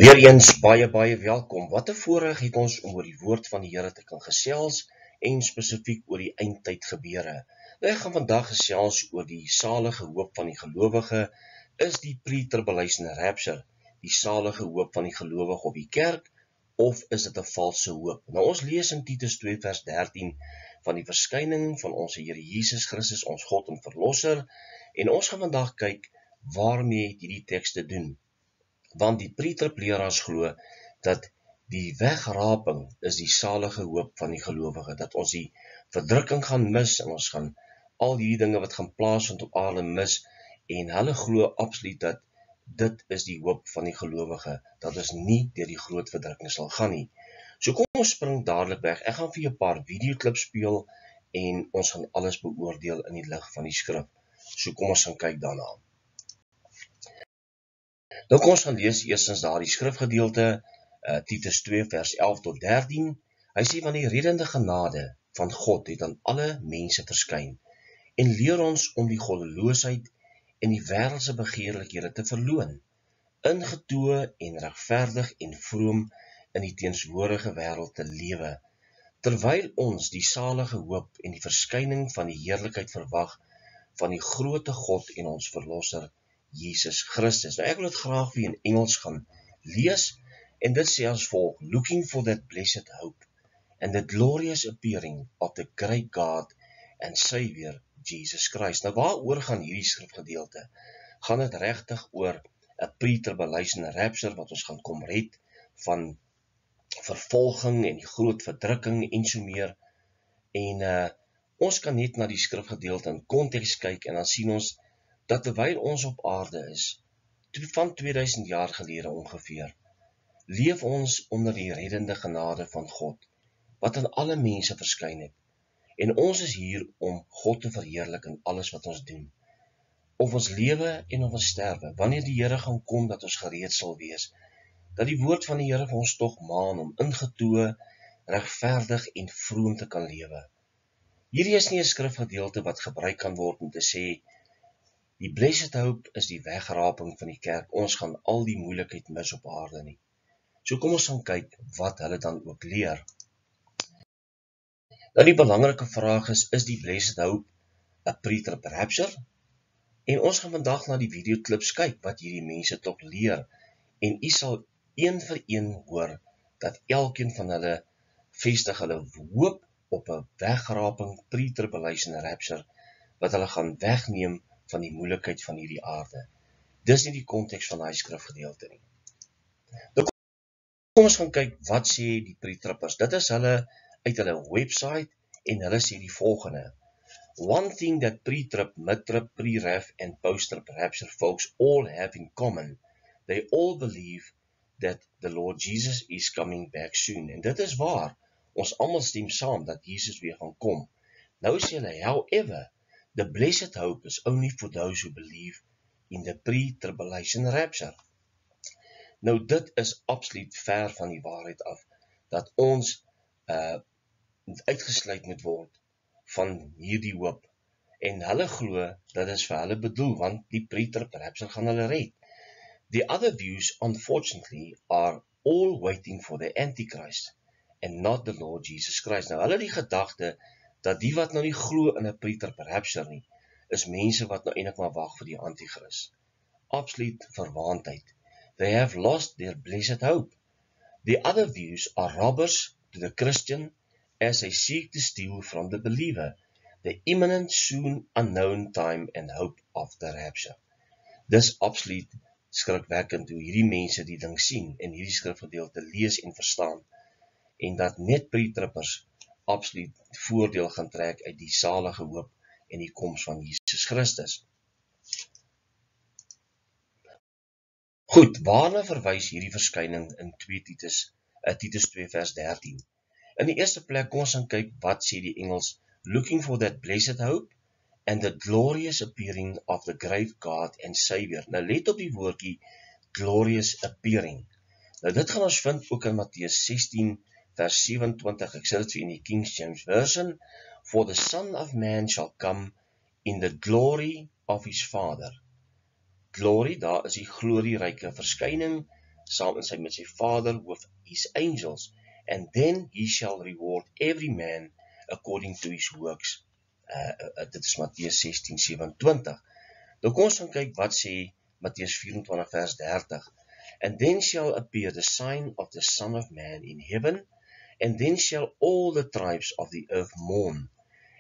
Weereens baie welkom. Wat 'n voorreg het ons om oor die woord van die Here te kan gesels en spesifiek oor die eindtyd gebeure. Ek gaan vandag gesels oor die salige hoop van die gelowige. Is die pre-tribulation rapture die salige hoop van die gelowige op die kerk, of is dit 'n valse hoop? Nou ons lees in Titus 2 vers 13 van die verskyning van ons Here Jesus Christus, ons God en Verlosser, en ons gaan vandag kyk waarmee hierdie teks te doen. Want die pre-trib-leraars glo dat die wegraping is die salige hoop van die gelowige, dat ons die verdrukking gaan mis en ons gaan al hierdie dinge wat gaan plaasvind op aarde mis, en hulle glo absoluut dat dit is die hoop van die gelowige, dat ons nie deur die groot verdrukking sal gaan nie. So kom ons spring dadelik weg. Ek gaan vir jou 'n paar videoklips speel en ons gaan alles beoordeel in die lig van die skrif. So kom ons gaan kyk daarna. Nou kom ons gaan lees eerstens daardie skrifgedeelte, Titus 2 vers 11 tot 13. Hy sê, want die reddende genade van God het aan alle mense verskyn en leer ons om die goddeloosheid en die wêreldse begeerlikhede te verloon, ingetoe en regverdig en vroom in die teenswoordige wêreld te lewe, terwyl ons die salige hoop en die verskyning van die heerlikheid verwag van die groote God en ons Verlosser Jesus Christus. Nou ek wil dit graag vir in Engels gaan lees, en dit sê as volg: looking for that blessed hope and the glorious appearing of the great God and Savior Jesus Christ. Nou waaroor gaan hierdie skrifgedeelte? Gaan dit regtig oor 'n pre-tribulation rapture wat ons gaan kom red van vervolging en die groot verdrukking en so meer? En ons kan net na die skrifgedeelte in konteks kyk en dan sien ons dat terwyl ons op aarde is, van 2000 jaar gelede ongeveer, leef ons onder die reddende genade van God, wat aan alle mense verskyn het. En ons is hier om God te verheerlik in alles wat ons doen. Of ons lewe en of ons sterwe, wanneer die Here gaan kom, dat ons gereed sal wees, dat die woord van die Here vir ons tog maan om ingetoe, regverdig en vroom te kan lewe. Hierdie is nie 'n skrifgedeelte wat gebruik kan word om te sê, die blessed hope is die wegraping van die kerk, ons gaan al die moeilikheid mis op aarde nie. So kom ons gaan kyk wat hulle dan ook leer. Nou die belangrike vraag is die blessed hope 'n pre-trib rapture? En ons gaan vandag na die videoklips kyk wat hierdie mense tog leer, en u sal een vir een hoor dat elkeen van hulle vestig hulle hoop op 'n wegraping pre-tribulation rapture, wat hulle gaan wegneem van die moeilikheid van hierdie aarde. Dis nie die konteks van daai skrifgedeelte nie. Nou kom ons gaan kyk wat sê die pre-trippers. Dit is hulle uit hulle website, en hulle sê die volgende: one thing that pre-trib, mid-trib, pre-raf and post-trib rapture folks all have in common, they all believe that the Lord Jesus is coming back soon. En dit is waar, ons almal stem saam dat Jesus weer gaan kom. Nou sê hulle, however, the blessed hope is only for those who believe in the pre-tribulation rapture. Nou dit is absoluut ver van die waarheid af, dat ons uitgesluit moet word van hierdie hoop. En hulle glo, dit is vir hulle bedoel, want die pre-trib rapture gaan hulle red. The other views, unfortunately, are all waiting for the Antichrist, and not the Lord Jesus Christ. Nou hulle die gedagte, dat die wat nou nie glo in 'n pre-trib rapture nie, is mense wat nou eintlik maar wag vir die Antichrist. Absoluut verwaandheid. They have lost their blessed hope. The other views are robbers to the Christian, as they seek to steal from the believer the imminent, soon unknown time and hope of the rapture. Dis absoluut skrikwekkend hoe hierdie mense die ding sien en hierdie skrifgedeelte lees en verstaan, en dat net pre-trippers absoluut voordeel gaan trek uit die salige hoop en die koms van Jesus Christus. Goed, waarna verwys hierdie verskyning in Titus 2 vers 13? In die eerste plek, kom ons gaan kyk wat sê die Engels: looking for that blessed hope and the glorious appearing of the great God and Savior. Nou let op die woordjie glorious appearing. Nou dit gaan ons vind ook in Matteus 16 vers 27, ek sê dit vir in die King James Version: for the Son of Man shall come in the glory of his Father. Glory, daar is die glorieryke verskyning saam met sy Vader with his angels, and then he shall reward every man according to his works. Dit is Matteus 16:27. Nou kom ons gaan kyk wat sê Matteus 24 vers 30. And then shall appear the sign of the Son of Man in heaven, and then shall all the tribes of the earth mourn,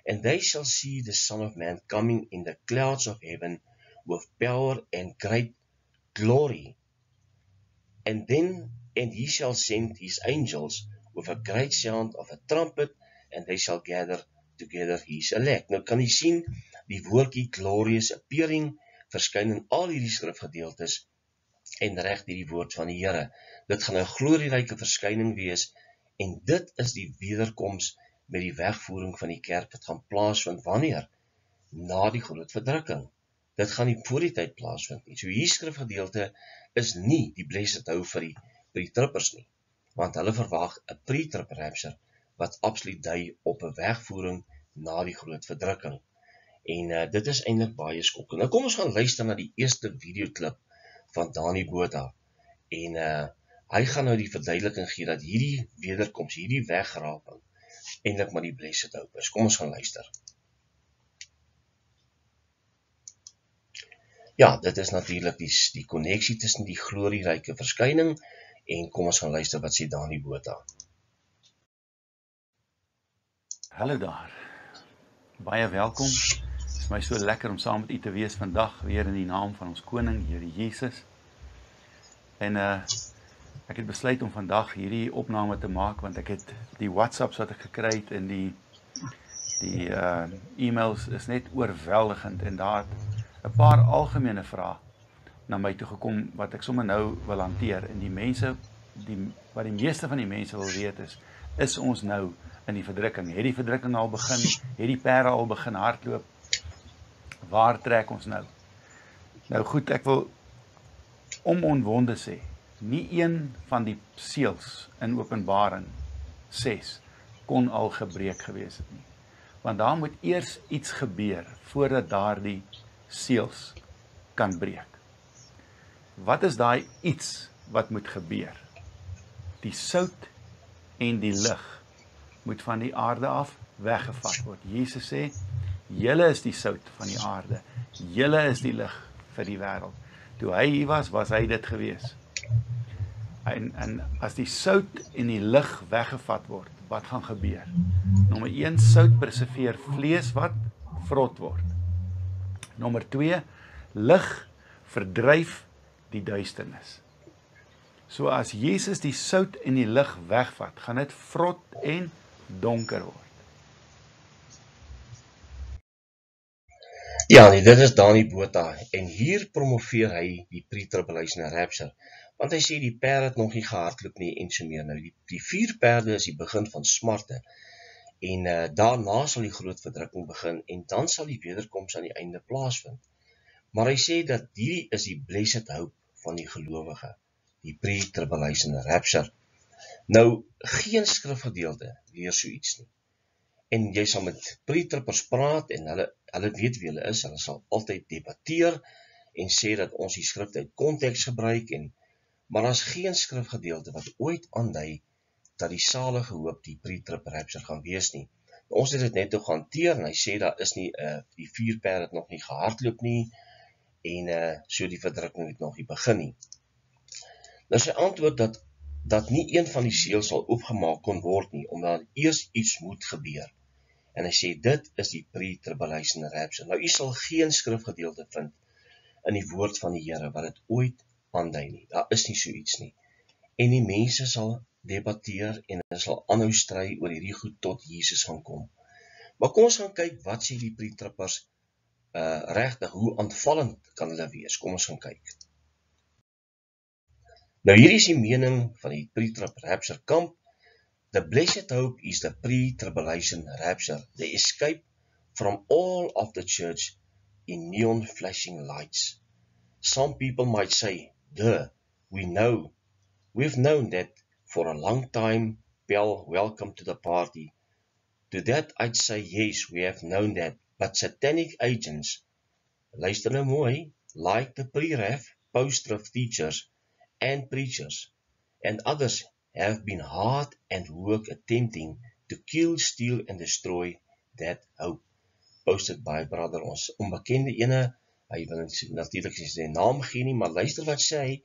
and they shall see the Son of Man coming in the clouds of heaven with power and great glory. And he shall send his angels with a great sound of a trumpet, and they shall gather together his elect. Nou kan jy sien, die woordjie glorious appearing verskyn in al hierdie skrifgedeeltes en reg die woord van die Here. Dit gaan 'n glorieryke verskyning wees, en dit is die wederkoms met die wegvoering van die kerk wat gaan plaasvind wanneer? Na die groot verdrukking. Dit gaan nie voor die tyd plaasvind nie. So hierdie skrifgedeelte is nie die blessed hope vir die pre-trippers nie, want hulle verwag 'n pre-trip rapture wat absoluut dui op 'n wegvoering na die groot verdrukking. En dit is eintlik baie skokkend. Nou kom ons gaan luister na die eerste videoklip van Dani Botha. En hy gaan nou die verduideliking gee dat hierdie wederkoms, hierdie wegraping eintlik maar die blessed hope is. Kom ons gaan luister. Ja, dit is natuurlik die koneksie tussen die glorieryke verskyning en kom ons gaan luister wat sê Dani Botha. Hallo daar. Baie welkom. Het is my so lekker om saam met u te wees vandag, weer in die naam van ons koning, Here Jesus. En ek het besluit om vandag hierdie opname te maak, want ek het die WhatsApps wat ek gekry het en die e-mails is net oorweldigend, en daar het 'n paar algemene vrae na my toe gekom wat ek sommer nou wil hanteer. En die mense, wat die meeste van die mense wil weet is ons nou in die verdrukking? Het die verdrukking al begin? Het die perde al begin hardloop? Waar trek ons nou? Nou goed, ek wil onomwonde sê, nie een van die seels in Openbaring 6 kon al gebreek gewees het nie. Want daar moet eers iets gebeur voordat daardie seels kan breek. Wat is daai iets wat moet gebeur? Die sout en die lig moet van die aarde af weggevat word. Jesus sê, julle is die sout van die aarde, julle is die lig vir die wêreld. Toe hy hier was hy dit gewees. En as die sout en die lig weggevat word, wat gaan gebeur? Nommer 1, sout preserveer vlees wat vrot word. Nommer 2, lig verdryf die duisternis. So as Jesus die sout en die lig wegvat, gaan dit vrot en donker word. Ja, nee, dit is Dani Botha, en hier promoveer hy die pre-tribulation rapture, want hy sê die perde het nog nie gehardloop nie en so meer. Nou, die 4 perde is die begin van smarte, en daarna sal die groot verdrukking begin, en dan sal die wederkoms aan die einde plaasvind. Maar hy sê dat hierdie is die blessed hope van die gelowige, die pre-tribulation rapture. Nou, geen skrifgedeelte leer so iets nie. En jy sal met pre-trippers praat, en hulle weet wie hulle is, hulle sal altyd debatteer, en sê dat ons die skrif uit konteks gebruik, maar daar is geen skrifgedeelte wat ooit aandui dat die salige hoop die pre-trip rapture gaan wees nie. Ons het dit net nog gehanteer, en hy sê daar is nie, die 4 perde het nog nie gehardloop nie, en so die verdrukking het nog nie begin nie. Nou sy antwoord dat nie een van die seels sal oopgemaak kon word nie, omdat eers iets moet gebeur. En hy sê, dit is die pre-tribulation rapture. Nou, u sal geen skrifgedeelte vind in die woord van die Here, wat dit ooit aandui nie. Daar is nie so iets nie. En die mense sal debatteer, en hulle sal aanhou stry oor hierdie goed tot Jesus gaan kom. Maar kom ons gaan kyk, wat sê die pre-trippers regtig, hoe aanvallend kan hulle wees? Kom ons gaan kyk. Nou, hier is die mening van die pre-trip rapture kamp. The blessed hope is the pre-tribulation rapture, the escape from all of the church in neon flashing lights. Some people might say, duh, we've known that for a long time. Well, welcome to the party. To that I'd say, yes, we have known that, but satanic agents, luister nou mooi, like the pre-ref, post-ref teachers, and preachers and others have been hard at work attempting to kill, steal and destroy that hope. Posted by brother, ons onbekende ene, hy wil natuurlik nie sy naam gee nie, maar luister wat sê hy,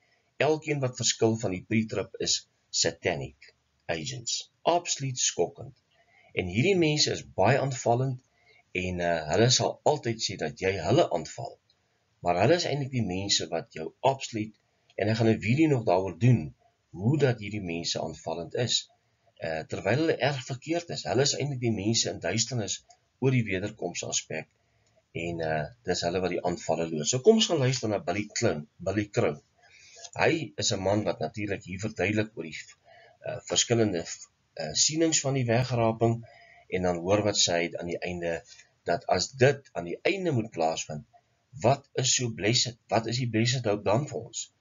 elkeen wat verskil van die pre-trib is satanic agents. Absoluut skokkend. En hierdie mense is baie aanvallend en hulle sal altyd sê dat jy hulle aanval. Maar hulle is eintlik die mense wat jou absoluut, en ek gaan 'n video nog daaroor doen, hoe dat hierdie mense aanvallend is. Terwyl hulle erg verkeerd is. Hulle is eintlik die mense in duisternis oor die wederkoms aspek en dis hulle wat die aanvalle loods. So kom ons gaan luister na Billy Crow. Hy is 'n man wat natuurlik hier verduidelik oor die verskillende sienings van die wegraping en dan hoor wat sê hy aan die einde, dat as dit aan die einde moet plaasvind, wat is so blessed? Wat is die blessed hope dan vir ons?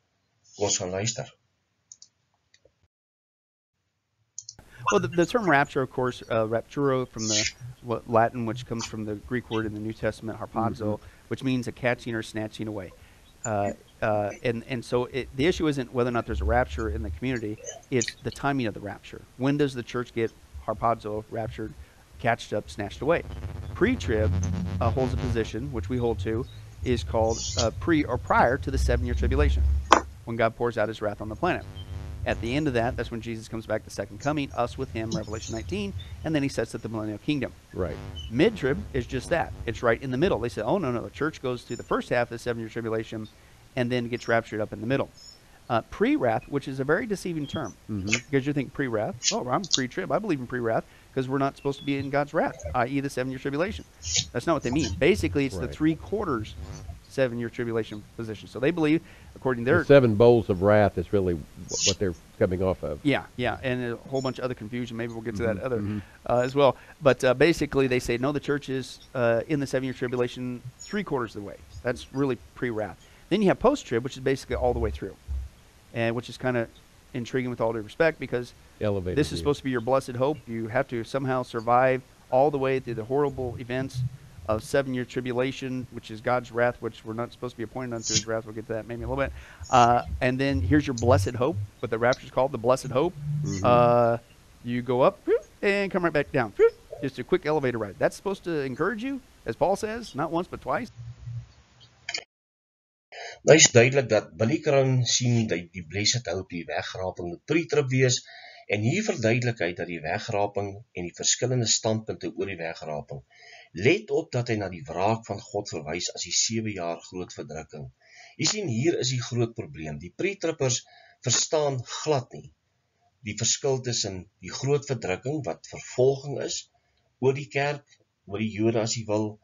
Kom ons gaan luister. Well, the term rapture, of course, rapturo from the Latin, which comes from the Greek word in the New Testament, harpazo, which means a catching or snatching away. And so the issue isn't whether or not there's a rapture in the community, it's the timing of the rapture. When does the church get harpazo, raptured, catched up, snatched away? Pre-trib holds a position, which we hold to, is called pre or prior to the 7-year tribulation, when God pours out his wrath on the planet. At the end of that, that's when Jesus comes back, the second coming, us with him, Revelation 19, and then he sets up the millennial kingdom. Right. Mid-trib is just that. It's right in the middle. They say, oh, no, the church goes through the first half of the 7-year tribulation and then gets raptured up in the middle. Pre-wrath, which is a very deceiving term, because you think pre-wrath, oh, I'm pre-trib. I believe in pre-wrath because we're not supposed to be in God's wrath, i.e. the 7-year tribulation. That's not what they mean. Basically, it's the 3/4 7-year tribulation position. So they believe, according to their... The 7 bowls of wrath is really what they're coming off of. Yeah, and a whole bunch of other confusion. Maybe we'll get to that other as well. But basically, they say, no, the church is in the 7-year tribulation 3/4 of the way. That's really pre-wrath. Then you have post-trib, which is basically all the way through, and which is kind of intriguing with all due respect, because this is supposed to be your blessed hope. You have to somehow survive all the way through the horrible events of 7-year tribulation, which is God's wrath, which we're not supposed to be appointed unto his wrath. We'll get to that maybe a little bit. And then here's your blessed hope, what the rapture is called, the blessed hope. You go up and come right back down. Just a quick elevator ride. That's supposed to encourage you, as Paul says, not once but twice. Nou is duidelik dat Billy Crow sien dat die blessed hope die wegraping moet pre-trib wees, en hier verduidelik hy dat die wegraping en die verskillende standpunte oor die wegraping. Let op dat hy na die wraak van God verwys as die 7 jaar groot verdrukking. Jy sien, hier is die groot probleem. Die pre-trippers verstaan glad nie die verskil tussen die groot verdrukking wat vervolging is oor die kerk, oor die Jode as jy wil,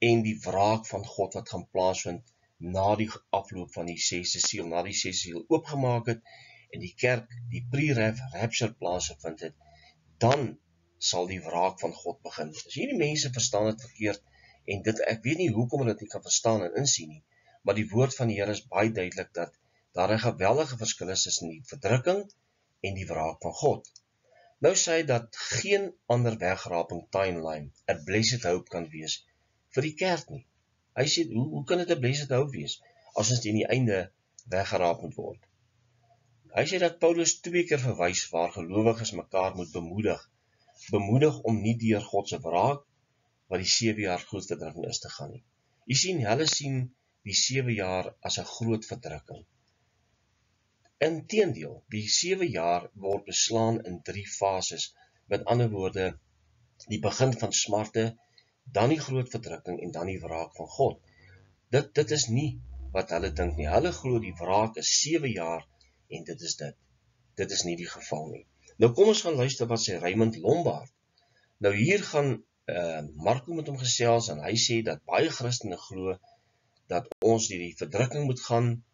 en die wraak van God wat gaan plaasvind na die afloop van die 6de siel, na die 6de siel oopgemaak het en die kerk die pre-rapture plaasgevind het, dan sal die wraak van God begin. Dus hierdie mense verstaan het verkeerd, en dit, ek weet nie hoekom hulle dit nie kan verstaan en insien nie, maar die woord van die Here is baie duidelik dat daar 'n geweldige verskil is tussen die verdrukking en die wraak van God. Nou sê hy dat geen ander wegraping timeline 'n blessed hope kan wees vir die kerk nie. Hy sê, hoe kan dit 'n blessed hope wees as ons teen die einde weggeraap moet word? Hy sê dat Paulus 2 keer verwys waar gelowiges mekaar moet bemoedig om nie deur God se wraak wat die 7 jaar groot verdrukking is te gaan nie. Jy sien, hulle sien die 7 jaar as 'n groot verdrukking. Inteendeel, die 7 jaar word beslaan in 3 fases, met ander woorde, die begin van smarte, dan die groot verdrukking en dan die wraak van God. Dit is nie wat hulle dink nie. Hulle glo die wraak is 7 jaar en dit is dit. Dit is nie die geval nie. Nou kom ons gaan luister wat sê Raymond Lombard. Nou hier gaan Marco met hom gesels en hy sê dat baie Christene glo dat ons die verdrukking moet gaan,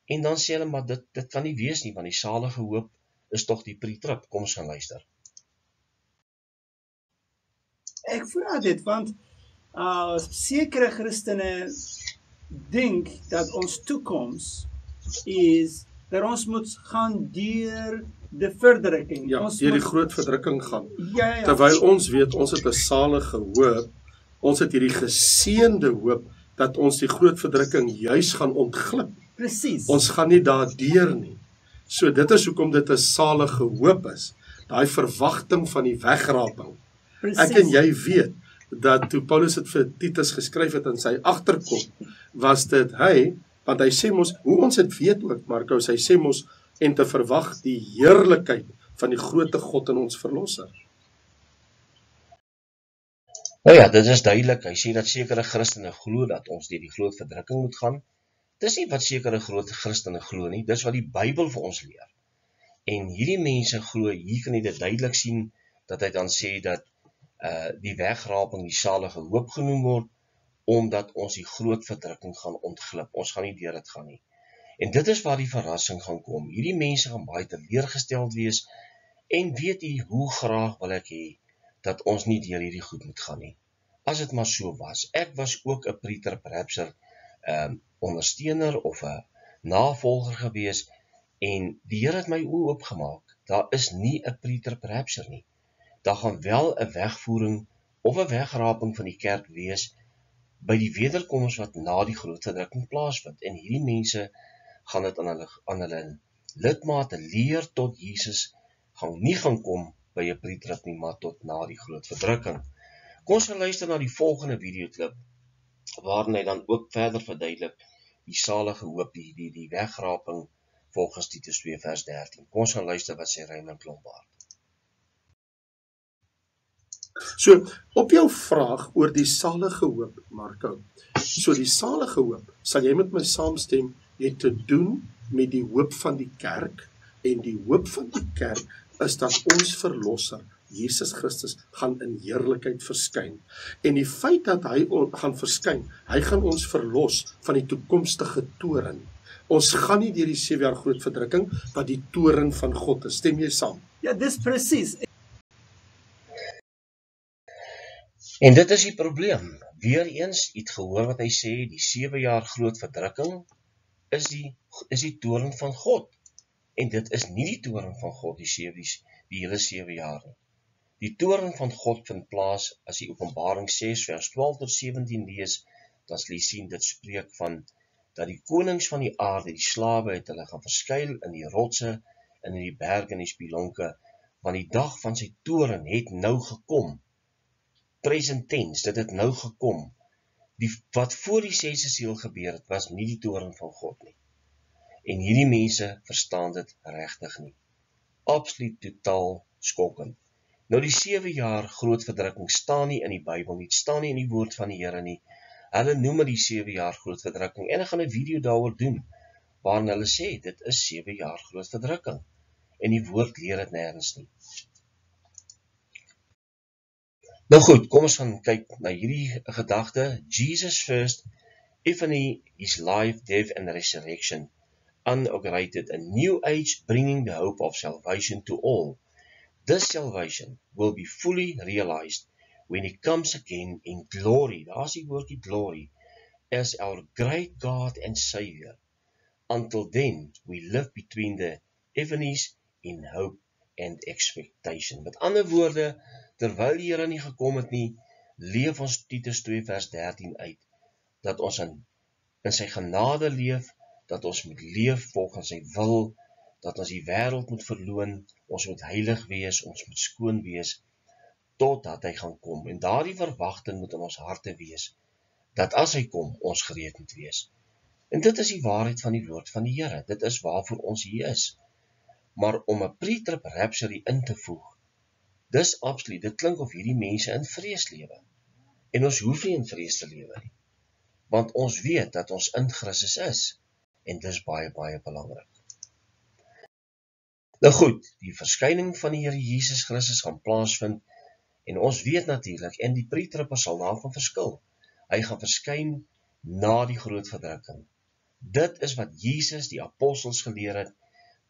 en dan sê hulle, maar dit kan nie wees nie, want die salige hoop is tog die pre-trib. Kom ons gaan luister. Ek vra dit, want sekere Christene dink dat ons toekoms is dat ons moet gaan deur die verdrukking. Ja, ons deur die moet groot verdrukking gaan. Ja. Terwyl ons weet, ons het 'n salige hoop, ons het hierdie geseënde hoop, dat ons die groot verdrukking juis gaan ontglip. Presies. Ons gaan nie daardeur nie. So dit is hoekom dit 'n salige hoop is. Daai verwagting van die wegraping. Ek en jy weet dat toe Paulus dit vir Titus geskryf het in sy agterkop, was dit want hy sê mos, hoe ons dit weet ook, Marcus, hy sê mos, en te verwag die heerlikheid van die grootte God en ons verlosser. Nou ja, dit is duidelik, hy sê dat sekere Christene glo dat ons deur die groot verdrukking moet gaan. Dis nie wat sekere groot Christene glo nie, dis wat die Bybel vir ons leer. En hierdie mense glo, hier kan jy dit duidelik sien, dat hy dan sê dat die wegraping die salige hoop genoem word, omdat ons die groot verdrukking gaan ontglip. Ons gaan nie deur dit gaan nie. En dit is waar die verrassing gaan kom. Hierdie mense gaan baie teleurgesteld wees, en weet jy, hoe graag wil ek hê, dat ons nie deur hierdie goed moet gaan nie. As dit maar so was. Ek was ook 'n preter-rapture ondersteuner of 'n navolger gewees, en die Here het my oë oopgemaak. Daar is nie 'n preter-rapture nie. Daar gaan wel 'n wegvoering of 'n wegraping van die kerk wees by die wederkoms wat na die groot verdrukking plaasvind. En hierdie mense gaan dit aan hulle lidmate leer tot Jesus nie gaan kom by 'n pretrip nie, maar tot na die groot verdrukking. Kom ons gaan luister na die volgende videoklip, waarin hy dan ook verder verduidelik die salige hoop, die wegraping volgens Titus 2 vers 13. Kom ons gaan luister wat sê Raymond Lombard. So, op jou vraag oor die salige hoop, Marco, so die salige hoop, sal jy met my saamstem, het te doen met die hoop van die kerk, en die hoop van die kerk is dat ons verlosser, Jesus Christus, gaan in heerlikheid verskyn. En die feit dat hy gaan verskyn, hy gaan ons verlos van die toekomstige toren. Ons gaan nie deur die 7 jaar groot verdrukking, wat die toren van God is. Stem jy saam? Ja, dis presies. En dit is die probleem. Weereens, jy het gehoor wat hy sê, die 7 jaar groot verdrukking is die toren van God. En dit is nie die toren van God, die hele 7 jaar nie. Die toren van God vind plaas, as die Openbaring 6 vers 12 tot 17 lees, dan sal jy sien, dit spreek van, dat die konings van die aarde, die slawe, het hulle gaan verskuil in die rotse, en in die berge en die spilonke, want die dag van sy toren het nou gekom. Present tense, dit het nou gekom. Wat voor die 6e seël gebeur het, was nie die toren van God nie. En hierdie mense verstaan dit regtig nie. Absoluut totaal skokkend. Nou die 7 jaar groot verdrukking staan nie in die Bybel nie, staan nie in die woord van die Here nie. Hulle noem dit die 7 jaar groot verdrukking, en ek gaan 'n video daaroor doen, waarin hulle sê, dit is 7 jaar groot verdrukking. En die woord leer dit nêrens nie. Nou goed, kom ons gaan kyk na hierdie gedagte. Jesus first, Epiphany, his life, death and resurrection, inaugurated a new age, bringing the hope of salvation to all. This salvation will be fully realized when he comes again in glory, daar's die woordjie glory, as our great God and Savior. Until then, we live between the epiphanies in hope and expectation. Met ander woorde, terwyl die Here nie gekom het nie, leef ons Titus 2 vers 13 uit, dat ons in sy genade leef, dat ons moet leef volgens sy wil, dat ons die wêreld moet verloon, ons moet heilig wees, ons moet skoon wees, totdat hy gaan kom. En daardie verwagting moet in ons harte wees, dat as hy kom, ons gereed moet wees. En dit is die waarheid van die woord van die Here, dit is waarvoor ons hier is. Maar om 'n pre-trib rapture in te voeg, dis absoluut, dit klink of hierdie mense in vrees lewe. En ons hoef nie in vrees te lewe nie. Want ons weet dat ons in Christus is. En dis baie, baie belangrik. Nou goed, die verskyning van die Here Jesus Christus gaan plaasvind, en ons weet natuurlik, en die pre-tripper sal daarvan verskil. Hy gaan verskyn na die groot verdrukking. Dit is wat Jesus die apostels geleer het,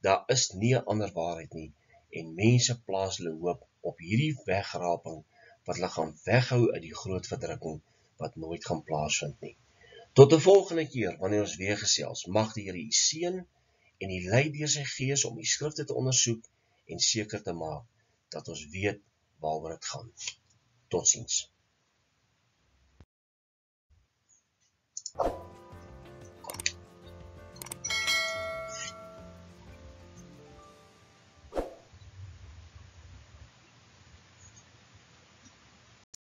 daar is nie 'n ander waarheid nie, en mense plaas hulle hoop op hierdie wegraping, wat hulle gaan weghou uit die groot verdrukking, wat nooit gaan plaasvind nie. Tot 'n volgende keer, wanneer ons weer gesels, mag die Here u seën, en u lei deur sy Gees om die skrifte te ondersoek, en seker te maak, dat ons weet waaroor dit gaan. Totsiens.